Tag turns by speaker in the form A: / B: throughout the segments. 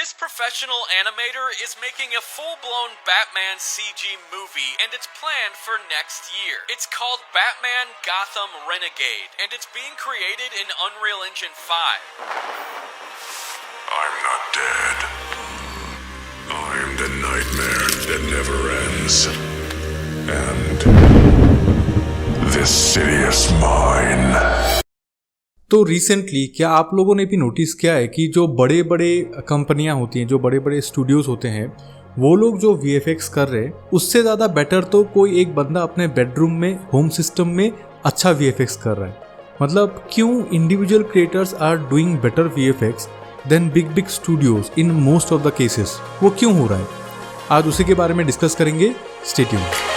A: This professional animator is making a full-blown Batman CG movie, and it's planned for next year. It's called Batman Gotham Renegade, and it's being created in Unreal Engine 5.
B: I'm not dead. I'm the nightmare that never ends. And this city is mine.
C: तो recently क्या आप लोगों ने भी notice किया है कि जो बड़े बड़े कंपनियां होती हैं, जो बड़े बड़े स्टूडियोज होते हैं, वो लोग जो VFX कर रहे हैं उससे ज़्यादा बेटर तो कोई एक बंदा अपने बेडरूम में होम सिस्टम में अच्छा VFX कर रहा है। मतलब क्यों individual creators are doing better VFX than big studios in most of the cases, वो क्यों हो रहा है? आज उसी के बारे में डिस्कस करेंगे। Stay tuned.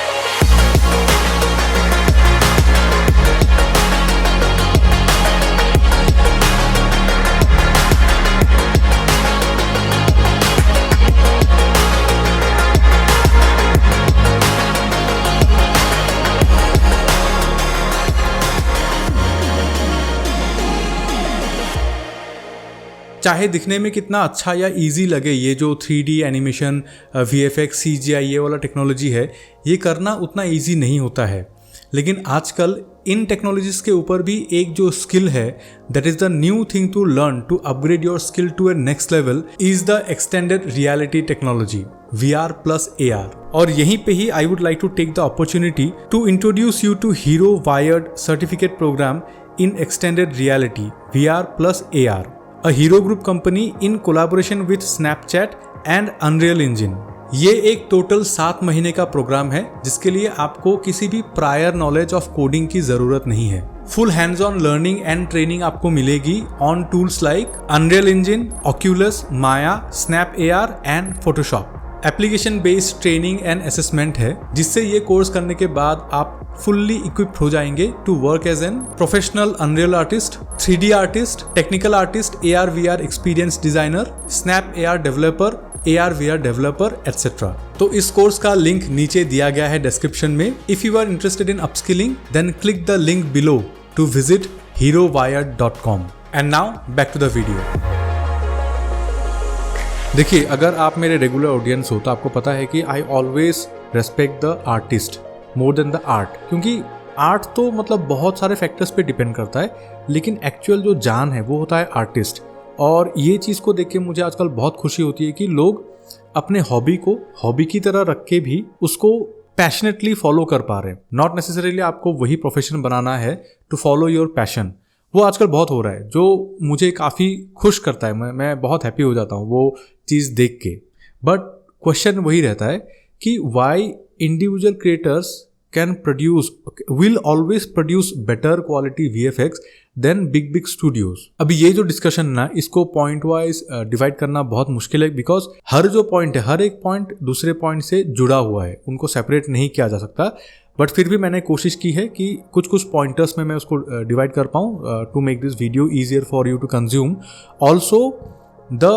C: चाहे दिखने में कितना अच्छा या इजी लगे, ये जो 3D एनिमेशन, VFX, CGI ये वाला टेक्नोलॉजी है, ये करना उतना इजी नहीं होता है। लेकिन आजकल इन टेक्नोलॉजीज़ के ऊपर भी एक जो स्किल है, that is the new thing to learn to upgrade your skill to a next level, is the extended reality technology VR plus AR। और यहीं पे ही I would like to take the opportunity to introduce you to Hero Vired certificate program in extended reality VR plus AR, a Hero Group company in collaboration with Snapchat and Unreal Engine। ये एक total 7 महीने का programme है जिसके लिए आपको किसी भी प्रायर नॉलेज ऑफ कोडिंग की जरूरत नहीं है। Full hands on learning and training आपको मिलेगी on tools like Unreal Engine, Oculus, Maya, Snap AR and Photoshop। Application based training and assessment है जिससे ये कोर्स करने के बाद आप फुल्ली इक्विप्ड हो जाएंगे to work as an professional unreal artist, 3D artist, technical artist, AR VR experience designer, snap AR developer, AR VR developer etcetera. तो इस कोर्स का लिंक नीचे दिया गया है डिस्क्रिप्शन में। If you are interested in upskilling then click the link below to visit herowired.com। And now back to the video. देखिए, अगर आप मेरे रेगुलर ऑडियंस हो तो आपको पता है कि I always respect the artist more than the art, क्योंकि आर्ट तो मतलब बहुत सारे फैक्टर्स पे डिपेंड करता है, लेकिन एक्चुअल जो जान है वो होता है आर्टिस्ट। और ये चीज़ को देख के मुझे आजकल बहुत खुशी होती है कि लोग अपने हॉबी को हॉबी की तरह रख के भी उसको पैशनेटली फॉलो कर पा रहे हैं। नॉट नेसेसरीली आपको वही प्रोफेशन बनाना है टू फॉलो योर पैशन। वो आजकल बहुत हो रहा है जो मुझे काफ़ी खुश करता है। मैं बहुत हैप्पी हो जाता हूँ वो चीज़ देख के। बट क्वेश्चन वही रहता है कि why individual creators will always produce better quality VFX than big studios। अभी ये जो डिस्कशन ना, इसको पॉइंट वाइज डिवाइड करना बहुत मुश्किल है, बिकॉज हर जो पॉइंट है, हर एक पॉइंट दूसरे पॉइंट से जुड़ा हुआ है, उनको सेपरेट नहीं किया जा सकता। बट फिर भी मैंने कोशिश की है कि कुछ पॉइंटर्स में मैं उसको डिवाइड कर पाऊँ to make this video easier for you to consume. Also the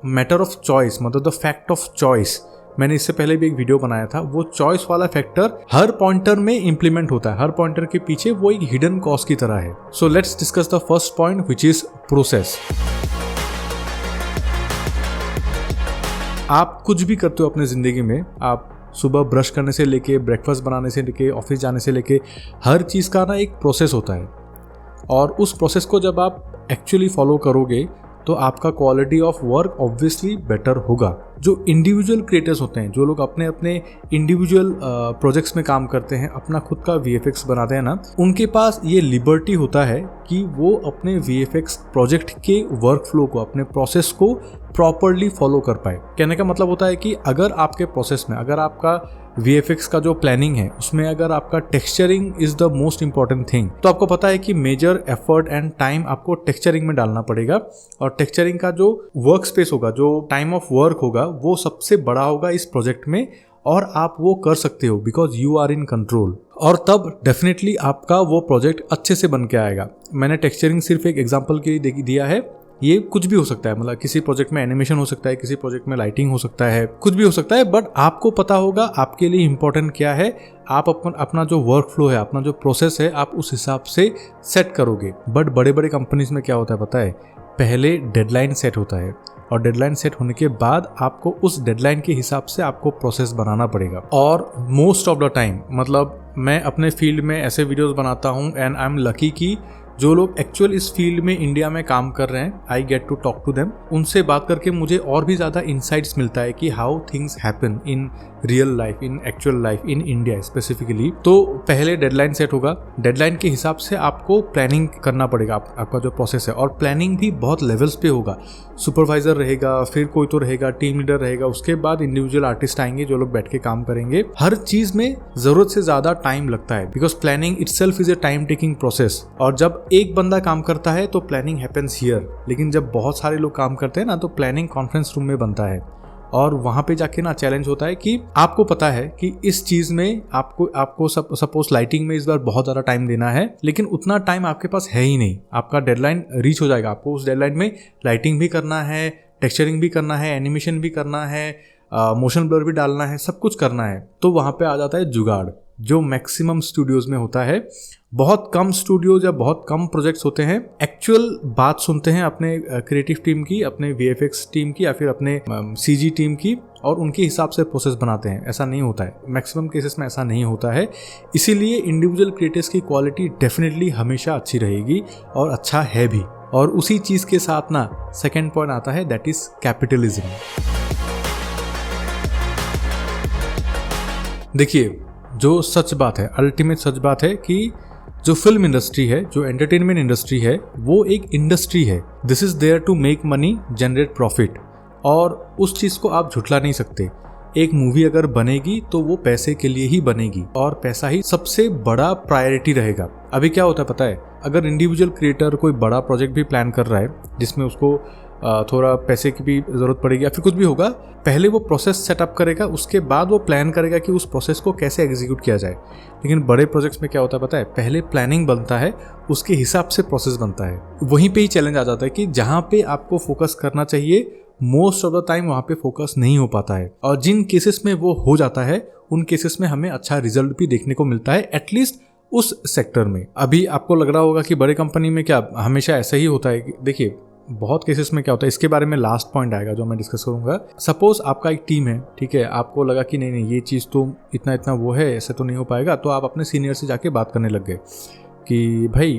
C: matter of choice, मतलब द फैक्ट ऑफ चॉइस, मैंने इससे पहले भी एक वीडियो बनाया था। वो चॉइस वाला फैक्टर हर पॉइंटर में इंप्लीमेंट होता है, हर पॉइंटर के पीछे वो एक हिडन कॉस्ट की तरह है। So let's discuss the first point which is process. आप कुछ भी करते हो अपने जिंदगी में, आप सुबह ब्रश करने से लेके ब्रेकफास्ट बनाने से लेके ऑफिस जाने से लेके हर चीज़ का ना एक प्रोसेस होता है। और उस प्रोसेस को जब आप एक्चुअली फॉलो करोगे तो आपका quality of work obviously better होगा। जो इंडिविजुअल क्रिएटर्स होते हैं, जो लोग अपने अपने इंडिविजुअल प्रोजेक्ट्स में काम करते हैं, अपना खुद का VFX बनाते हैं ना, उनके पास ये लिबर्टी होता है कि वो अपने VFX प्रोजेक्ट के वर्क फ्लो को, अपने प्रोसेस को प्रॉपरली फॉलो कर पाए। कहने का मतलब होता है कि अगर आपके प्रोसेस में, अगर आपका VFX का जो प्लानिंग है उसमें अगर आपका texturing is the most important thing, तो आपको पता है कि मेजर एफर्ट एंड टाइम आपको टेक्सचरिंग में डालना पड़ेगा। और टेक्सचरिंग का जो वर्क स्पेस होगा, जो टाइम ऑफ वर्क होगा, वो सबसे बड़ा होगा इस प्रोजेक्ट में, और आप वो कर सकते हो because you are in control. और तब डेफिनेटली आपका वो प्रोजेक्ट अच्छे से बन के आएगा। मैंने टेक्सचरिंग सिर्फ एक एग्जाम्पल के लिए दिया है, ये कुछ भी हो सकता है, मतलब किसी प्रोजेक्ट में एनिमेशन हो सकता है, किसी प्रोजेक्ट में लाइटिंग हो सकता है, कुछ भी हो सकता है। बट आपको पता होगा आपके लिए इंपॉर्टेंट क्या है, आप अपना जो वर्क फ्लो है, अपना जो प्रोसेस है, आप उस हिसाब से सेट करोगे। बट बड़े बड़े कंपनीज में क्या होता है पता है, पहले डेडलाइन सेट होता है और डेडलाइन सेट होने के बाद आपको उस डेडलाइन के हिसाब से आपको प्रोसेस बनाना पड़ेगा। और मोस्ट ऑफ द टाइम, मतलब मैं अपने फील्ड में ऐसे वीडियोस बनाता हूँ एंड आई एम लकी कि जो लोग एक्चुअल इस फील्ड में इंडिया में काम कर रहे हैं, I get to talk to them, उनसे बात करके मुझे और भी ज़्यादा इंसाइट्स मिलता है कि how things happen in real life, in actual life, in India specifically. तो पहले डेडलाइन सेट होगा, डेडलाइन के हिसाब से आपको प्लानिंग करना पड़ेगा, आपका जो प्रोसेस है। और प्लानिंग भी बहुत लेवल्स पे होगा, सुपरवाइजर रहेगा, फिर कोई तो रहेगा, टीम लीडर रहेगा, उसके बाद इंडिविजुअल आर्टिस्ट आएंगे जो लोग बैठ के काम करेंगे। हर चीज़ में ज़रूरत से ज़्यादा टाइम लगता है, because planning itself is a time taking process. और जब एक बंदा काम करता है तो प्लानिंग हैपेंस हियर, लेकिन जब बहुत सारे लोग काम करते हैं ना तो प्लानिंग कॉन्फ्रेंस रूम में बनता है। और वहाँ पे जाके ना चैलेंज होता है कि आपको पता है कि इस चीज़ में आपको सपोज लाइटिंग में इस बार बहुत ज़्यादा टाइम देना है, लेकिन उतना टाइम आपके पास है ही नहीं। आपका डेडलाइन रीच हो जाएगा, आपको उस डेडलाइन में लाइटिंग भी करना है, टेक्सचरिंग भी करना है, एनिमेशन भी करना है, मोशन ब्लर भी डालना है, सब कुछ करना है। तो वहाँ पे आ जाता है जुगाड़, जो मैक्सिमम स्टूडियोज़ में होता है। बहुत कम स्टूडियोज या बहुत कम प्रोजेक्ट्स होते हैं एक्चुअल बात सुनते हैं अपने क्रिएटिव टीम की, अपने VFX टीम की या फिर अपने CG टीम की, और उनके हिसाब से प्रोसेस बनाते हैं। ऐसा नहीं होता है, मैक्सिमम केसेस में ऐसा नहीं होता है। इसीलिए इंडिविजुअल क्रिएटर्स की क्वालिटी डेफिनेटली हमेशा अच्छी रहेगी और अच्छा है भी। और उसी चीज़ के साथ ना सेकेंड पॉइंट आता है, दैट इज़ कैपिटलिज्म। देखिए, जो सच बात है, अल्टीमेट सच बात है कि जो फिल्म इंडस्ट्री है, जो एंटरटेनमेंट इंडस्ट्री है, वो एक इंडस्ट्री है। This is there to make money, generate profit, और उस चीज़ को आप झुठला नहीं सकते। एक मूवी अगर बनेगी तो वो पैसे के लिए ही बनेगी और पैसा ही सबसे बड़ा प्रायोरिटी रहेगा। अभी क्या होता है पता है, अगर इंडिविजुअल क्रिएटर कोई बड़ा प्रोजेक्ट भी प्लान कर रहा है जिसमें उसको थोड़ा पैसे की भी ज़रूरत पड़ेगी या फिर कुछ भी होगा, पहले वो प्रोसेस सेटअप करेगा, उसके बाद वो प्लान करेगा कि उस प्रोसेस को कैसे एग्जीक्यूट किया जाए। लेकिन बड़े प्रोजेक्ट्स में क्या होता है पता है, पहले प्लानिंग बनता है, उसके हिसाब से प्रोसेस बनता है। वहीं पे ही चैलेंज आ जाता है कि जहाँ पे आपको फोकस करना चाहिए, मोस्ट ऑफ द टाइम वहाँ पे फोकस नहीं हो पाता है। और जिन केसेस में वो हो जाता है, उन केसेस में हमें अच्छा रिजल्ट भी देखने को मिलता है, एटलीस्ट उस सेक्टर में। अभी आपको लग रहा होगा कि बड़े कंपनी में क्या हमेशा ऐसा ही होता है? देखिए, बहुत केसेस में क्या होता है, इसके बारे में लास्ट पॉइंट आएगा जो मैं डिस्कस करूंगा। सपोज आपका एक टीम है, ठीक है, आपको लगा कि नहीं ये चीज़ तो इतना वो है, ऐसे तो नहीं हो पाएगा, तो आप अपने सीनियर से जाके बात करने लग गए कि भाई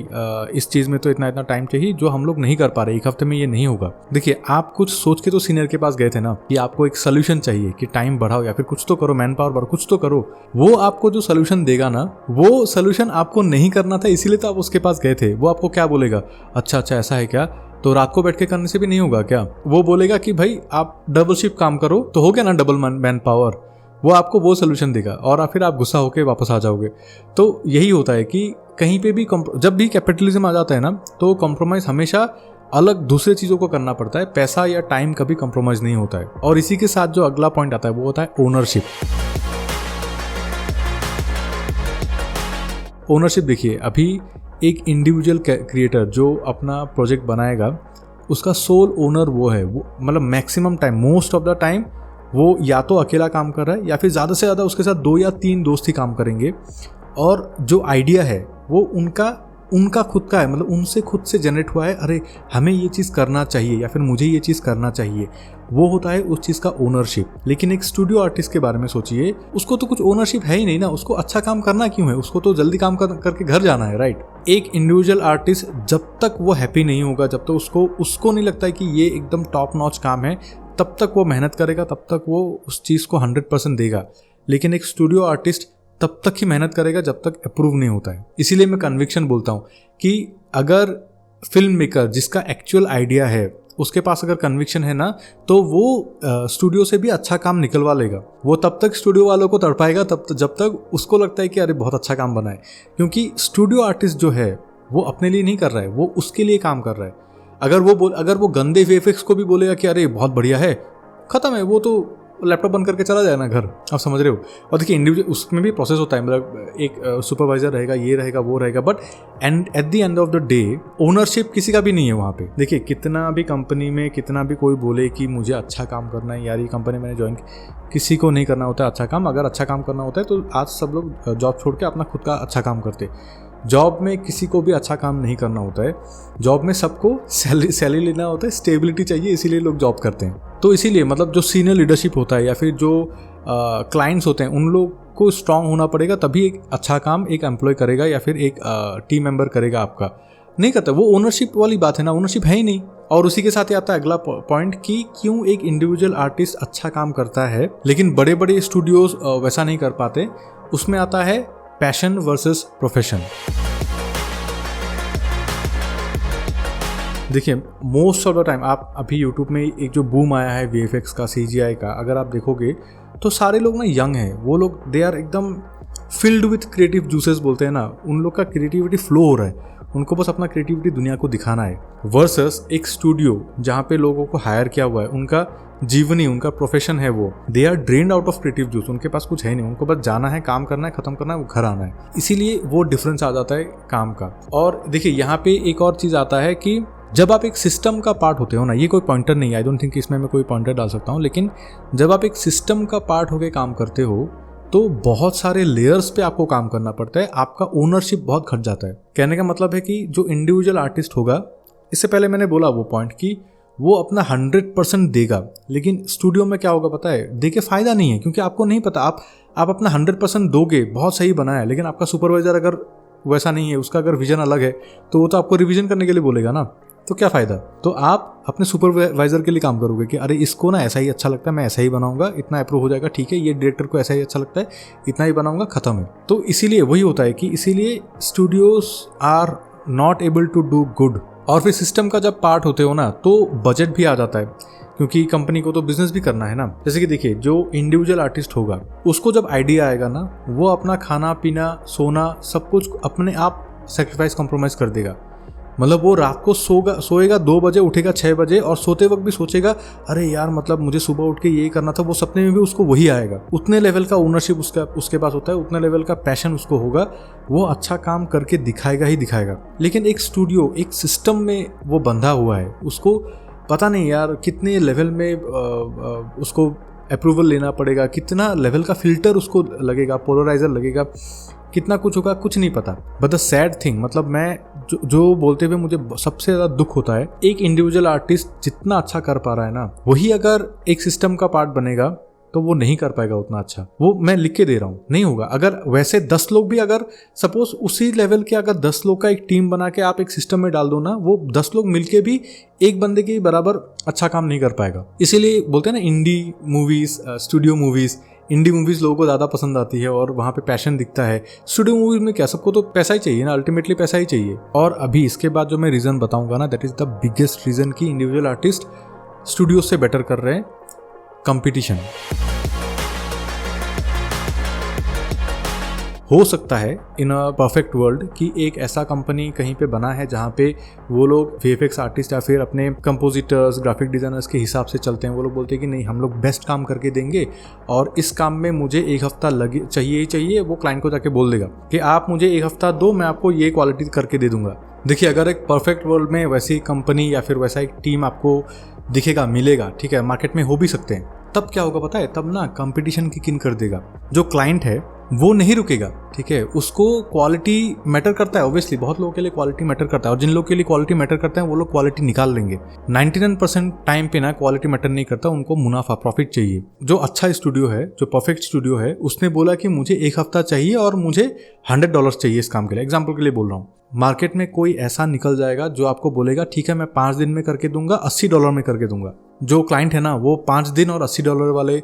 C: इस चीज़ में तो इतना टाइम चाहिए जो हम लोग नहीं कर पा रहे, एक हफ्ते में ये नहीं होगा। देखिए, आप कुछ सोच के तो सीनियर के पास गए थे ना कि आपको एक सोल्यूशन चाहिए कि टाइम बढ़ाओ या फिर कुछ तो करो, मैन पावर बढ़ाओ, कुछ तो करो। वो आपको जो सोल्यूशन देगा ना, वो सोल्यूशन आपको नहीं करना था, इसीलिए तो आप उसके पास गए थे। वो आपको क्या बोलेगा, अच्छा ऐसा है क्या, तो रात को बैठ के करने से भी नहीं होगा क्या? वो बोलेगा कि भाई आप डबल शिफ्ट काम करो तो हो गया ना, डबल मैन पावर। वो आपको वो सोल्यूशन देगा और फिर आप गुस्सा होकर वापस आ जाओगे। तो यही होता है कि कहीं पे भी जब भी कैपिटलिज्म आ जाता है ना, तो कॉम्प्रोमाइज़ हमेशा अलग दूसरे चीज़ों को करना पड़ता है, पैसा या टाइम कभी कॉम्प्रोमाइज़ नहीं होता है। और इसी के साथ जो अगला पॉइंट आता है वो होता है ओनरशिप। ओनरशिप देखिए, अभी एक इंडिविजुअल क्रिएटर जो अपना प्रोजेक्ट बनाएगा, उसका सोल ओनर वो है। वो मतलब maximum time, most of the time वो या तो अकेला काम कर रहा है या फिर ज़्यादा से ज़्यादा उसके साथ 2 या 3 दोस्त ही काम करेंगे। और जो आइडिया है वो उनका खुद का है, मतलब उनसे खुद से जनरेट हुआ है, अरे हमें ये चीज़ करना चाहिए या फिर मुझे ये चीज़ करना चाहिए। वो होता है उस चीज़ का ओनरशिप। लेकिन एक स्टूडियो आर्टिस्ट के बारे में सोचिए, उसको तो कुछ ओनरशिप है ही नहीं ना, उसको अच्छा काम करना क्यों है, उसको तो जल्दी काम करके घर जाना है, राइट। एक इंडिविजुअल आर्टिस्ट जब तक वो हैप्पी नहीं होगा, जब तक उसको नहीं लगता है कि ये एकदम टॉप नॉच काम है, तब तक वो मेहनत करेगा, तब तक वो उस चीज़ को 100% देगा। लेकिन एक स्टूडियो आर्टिस्ट तब तक ही मेहनत करेगा जब तक अप्रूव नहीं होता है। इसीलिए मैं कन्विक्शन बोलता हूँ कि अगर फिल्म मेकर जिसका एक्चुअल आइडिया है, उसके पास अगर कन्विक्शन है ना, तो वो स्टूडियो से भी अच्छा काम निकलवा लेगा। वो तब तक स्टूडियो वालों को तड़पाएगा जब तक उसको लगता है कि अरे बहुत अच्छा काम बना है। क्योंकि स्टूडियो आर्टिस्ट जो है वो अपने लिए नहीं कर रहा है, वो उसके लिए काम कर रहा है। अगर वो गंदे VFX को भी बोलेगा कि अरे बहुत बढ़िया है, खत्म है, वो तो लैपटॉप बंद करके चला जाए ना घर, आप समझ रहे हो। और देखिए, इंडिविजुअल उसमें भी प्रोसेस होता है, मतलब एक सुपरवाइजर रहेगा, ये रहेगा, वो रहेगा, but at the end of the day ownership किसी का भी नहीं है वहाँ पे। देखिए, कितना भी कंपनी में कितना भी कोई बोले कि मुझे अच्छा काम करना है, यार ये कंपनी मैंने ज्वाइन, किसी को नहीं करना होता है अच्छा काम। अगर अच्छा काम करना होता है तो आज सब लोग जॉब छोड़ के अपना खुद का अच्छा काम करते। जॉब में किसी को भी अच्छा काम नहीं करना होता है, जॉब में सबको सैलरी लेना होता है, स्टेबिलिटी चाहिए, इसीलिए लोग जॉब करते हैं। तो इसीलिए मतलब जो सीनियर लीडरशिप होता है या फिर जो क्लाइंट्स होते हैं उन लोग को स्ट्रांग होना पड़ेगा, तभी एक अच्छा काम एक एम्प्लॉय करेगा या फिर एक टीम मेंबर करेगा। आपका नहीं करता, वो ओनरशिप वाली बात है ना, ओनरशिप है ही नहीं। और उसी के साथ ही आता है अगला पॉइंट कि क्यों एक इंडिविजुअल आर्टिस्ट अच्छा काम करता है लेकिन बड़े बड़े स्टूडियोज वैसा नहीं कर पाते। उसमें आता है पैशन वर्सेस प्रोफेशन। देखिए मोस्ट ऑफ द टाइम आप अभी यूट्यूब में एक जो बूम आया है VFX का, CGI का, अगर आप देखोगे तो सारे लोग ना यंग हैं, वो लोग दे आर एकदम फिल्ड विथ क्रिएटिव जूसेस बोलते हैं ना, उन लोग का क्रिएटिविटी फ्लो हो रहा है, उनको बस अपना क्रिएटिविटी दुनिया को दिखाना है। वर्सेस एक स्टूडियो जहाँ पे लोगों को हायर किया हुआ है, उनका जीवनी, उनका प्रोफेशन है, वो they are drained out of creative juice, उनके पास कुछ है नहीं, उनको बस जाना है, काम करना है, खत्म करना है, वो घर आना है। इसीलिए वो डिफरेंस आ जाता है काम का। और देखिए यहाँ पे एक और चीज़ आता है कि जब आप एक सिस्टम का पार्ट होते हो ना, ये कोई पॉइंटर नहीं है, आई डोंट थिंक इसमें मैं कोई पॉइंटर डाल सकता हूँ, लेकिन जब आप एक सिस्टम का पार्ट होकर काम करते हो तो बहुत सारे लेयर्स पे आपको काम करना पड़ता है, आपका ओनरशिप बहुत घट जाता है। कहने का मतलब है कि जो इंडिविजुअल आर्टिस्ट होगा, इससे पहले मैंने बोला वो पॉइंट कि वो अपना 100% देगा, लेकिन स्टूडियो में क्या होगा पता है, दे के फायदा नहीं है, क्योंकि आपको नहीं पता, आप अपना 100% दोगे, बहुत सही बनाया, लेकिन आपका सुपरवाइजर अगर वैसा नहीं है, उसका अगर विजन अलग है, तो वो तो आपको रिवीजन करने के लिए बोलेगा ना, तो क्या फ़ायदा। तो आप अपने सुपरवाइजर के लिए काम करोगे कि अरे इसको ना ऐसा ही अच्छा लगता है, मैं ऐसा ही बनाऊंगा, इतना अप्रूव हो जाएगा, ठीक है, ये डायरेक्टर को ऐसा ही अच्छा लगता है, इतना ही बनाऊंगा, खत्म है। तो इसीलिए वही होता है कि इसीलिए studios are not able to do good. और फिर सिस्टम का जब पार्ट होते हो ना, तो बजट भी आ जाता है, क्योंकि कंपनी को तो बिजनेस भी करना है ना। जैसे कि देखिए जो इंडिविजुअल आर्टिस्ट होगा, उसको जब आइडिया आएगा ना, वो अपना खाना पीना सोना सब कुछ अपने आप सेक्रीफाइस कॉम्प्रोमाइज़ कर देगा। मतलब वो रात को सोएगा 2 बजे, उठेगा 6 बजे, और सोते वक्त भी सोचेगा अरे यार मतलब मुझे सुबह उठ के ये करना था, वो सपने में भी उसको वही आएगा। उतने लेवल का ओनरशिप उसके पास होता है, उतने लेवल का पैशन उसको होगा, वो अच्छा काम करके दिखाएगा ही दिखाएगा। लेकिन एक स्टूडियो एक सिस्टम में वो बंधा हुआ है, उसको पता नहीं यार कितने लेवल में उसको अप्रूवल लेना पड़ेगा, कितना लेवल का फिल्टर उसको लगेगा, पोलराइजर लगेगा, कितना कुछ होगा, कुछ नहीं पता। बट द सैड थिंग, मतलब मैं जो बोलते हुए मुझे सबसे ज़्यादा दुख होता है, एक इंडिविजुअल आर्टिस्ट जितना अच्छा कर पा रहा है ना, वही अगर एक सिस्टम का पार्ट बनेगा तो वो नहीं कर पाएगा उतना अच्छा। वो मैं लिख के दे रहा हूँ, नहीं होगा। अगर वैसे 10 लोग भी, अगर सपोज उसी लेवल के अगर 10 लोग का एक टीम बना के आप एक सिस्टम में डाल दो ना, वो 10 लोग मिलके भी एक बंदे के बराबर अच्छा काम नहीं कर पाएगा। इसीलिए बोलते हैं ना इंडी मूवीज, स्टूडियो मूवीज, इंडी मूवीज लोगों को ज़्यादा पसंद आती है और वहाँ पे पैशन दिखता है। स्टूडियो मूवीज में क्या, सबको तो पैसा ही चाहिए ना, अल्टीमेटली पैसा ही चाहिए। और अभी इसके बाद जो मैं रीज़न बताऊंगा ना, that is the biggest reason कि इंडिविजुअल आर्टिस्ट स्टूडियो से बेटर कर रहे हैं, कंपटीशन। हो सकता है इन अ परफेक्ट वर्ल्ड कि एक ऐसा कंपनी कहीं पे बना है जहाँ पे वो लोग VFX आर्टिस्ट या फिर अपने कंपोजिटर्स, ग्राफिक डिज़ाइनर्स के हिसाब से चलते हैं। वो लोग बोलते हैं कि नहीं, हम लोग बेस्ट काम करके देंगे और इस काम में मुझे 1 हफ्ता चाहिए ही चाहिए। वो क्लाइंट को जाके बोल देगा कि आप मुझे 1 हफ्ता दो, मैं आपको ये क्वालिटी करके दे दूंगा। देखिए, अगर एक परफेक्ट वर्ल्ड में वैसी कंपनी या फिर वैसा एक टीम आपको दिखेगा, मिलेगा, ठीक है, मार्केट में हो भी सकते हैं, तब क्या होगा पता है, तब ना कंपटीशन किक इन कर देगा। जो क्लाइंट है वो नहीं रुकेगा, ठीक है, उसको क्वालिटी मैटर करता है। ऑब्वियसली बहुत लोगों के लिए क्वालिटी मैटर करता है, और जिन लोगों के लिए क्वालिटी मैटर करता है वो लोग क्वालिटी निकाल लेंगे। 99% टाइम पे ना क्वालिटी मैटर नहीं करता, उनको मुनाफा, प्रॉफिट चाहिए। जो अच्छा स्टूडियो है, जो परफेक्ट स्टूडियो है, उसने बोला कि मुझे 1 हफ्ता चाहिए और मुझे $100 चाहिए इस काम के लिए। एग्जाम्पल के लिए बोल रहा हूँ। मार्केट में कोई ऐसा निकल जाएगा जो आपको बोलेगा ठीक है मैं 5 दिन में करके दूंगा, $80 में करके दूंगा। जो क्लाइंट है ना, वो 5 दिन और $80 वाले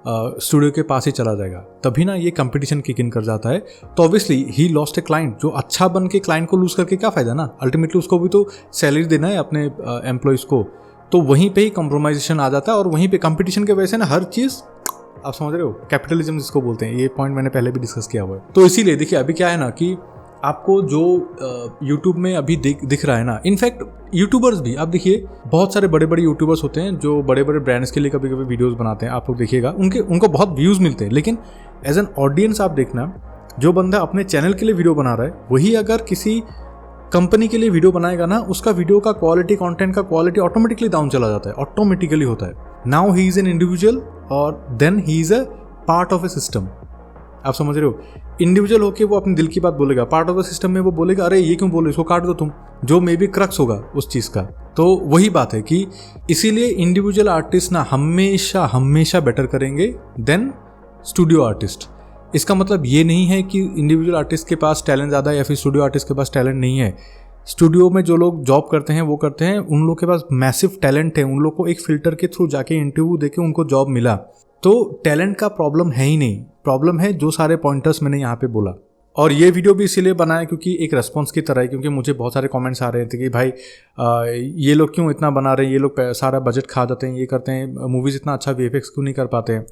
C: स्टूडियो के पास ही चला जाएगा। तभी ना ये कंपटीशन किक इन कर जाता है। तो obviously he lost a client. जो अच्छा बन के क्लाइंट को लूज करके क्या फायदा ना, अल्टीमेटली उसको भी तो सैलरी देना है अपने एम्प्लॉयज़ को। तो वहीं पे ही कॉम्प्रोमाइजेशन आ जाता है, और वहीं पे कंपटीशन के वजह से ना हर चीज़, आप समझ रहे हो, कैपिटलिज्म जिसको बोलते हैं। ये पॉइंट मैंने पहले भी डिस्कस किया हुआ है। तो इसीलिए देखिए अभी क्या है ना कि आपको जो यूट्यूब में अभी दिख रहा है ना, इनफैक्ट यूट्यूबर्स भी, आप देखिए बहुत सारे बड़े बड़े यूट्यूबर्स होते हैं जो बड़े बड़े ब्रांड्स के लिए कभी कभी वीडियोस बनाते हैं। आप लोग देखिएगा, उनको बहुत व्यूज़ मिलते हैं, लेकिन एज एन ऑडियंस आप देखना, जो बंदा अपने चैनल के लिए वीडियो बना रहा है, वही अगर किसी कंपनी के लिए वीडियो बनाएगा ना, उसका वीडियो का क्वालिटी, कंटेंट का क्वालिटी ऑटोमेटिकली डाउन चला जाता है, ऑटोमेटिकली होता है। Now he is an individual और then he is a part of a system. आप समझ रहे हो? इंडिविजुअल होके वो अपने दिल की बात बोलेगा, पार्ट ऑफ द सिस्टम में वो बोलेगा अरे ये क्यों बोले, इसको काट दो तुम, जो मे बी क्रक्स होगा उस चीज़ का। तो वही बात है कि इसीलिए इंडिविजुअल आर्टिस्ट ना हमेशा हमेशा बेटर करेंगे देन स्टूडियो आर्टिस्ट। इसका मतलब ये नहीं है कि इंडिविजुअल आर्टिस्ट के पास टैलेंट ज़्यादा है या फिर स्टूडियो आर्टिस्ट के पास टैलेंट नहीं है। स्टूडियो में जो लोग जॉब करते हैं वो करते हैं, उन लोग के पास मैसिव टैलेंट है, उन लोग को एक फिल्टर के थ्रू जाके इंटरव्यू देके उनको जॉब मिला। तो टैलेंट का प्रॉब्लम है ही नहीं, प्रॉब्लम है जो सारे पॉइंटर्स मैंने यहाँ पे बोला। और ये वीडियो भी इसीलिए बनाया क्योंकि एक रेस्पॉन्स की तरह है, क्योंकि मुझे बहुत सारे कमेंट्स आ रहे थे कि भाई ये लोग क्यों इतना बना रहे हैं, ये लोग सारा बजट खा जाते हैं, ये करते हैं, मूवीज़ इतना अच्छा VFX क्यों नहीं कर पाते हैं।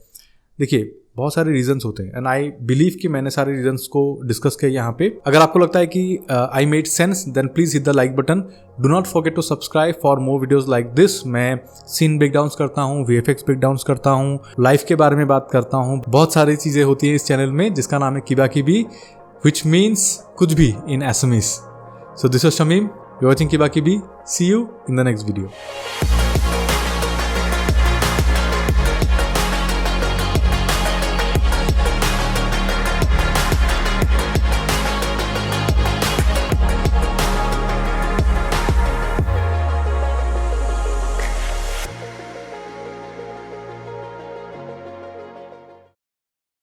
C: देखिए बहुत सारे रीजंस होते हैं एंड आई बिलीव कि मैंने सारे रीजंस को डिस्कस किया यहाँ पे। अगर आपको लगता है कि I made sense then please hit the like button. Do not forget to subscribe for more videos like this. मैं सीन ब्रेकडाउन्स करता हूँ, VFX ब्रेकडाउन्स करता हूँ, लाइफ के बारे में बात करता हूँ, बहुत सारी चीज़ें होती हैं इस चैनल में जिसका नाम है किबा किबी, which means कुछ भी in Assamese. So this is Shamim, you're watching Kiba Kibi. See you in the next video.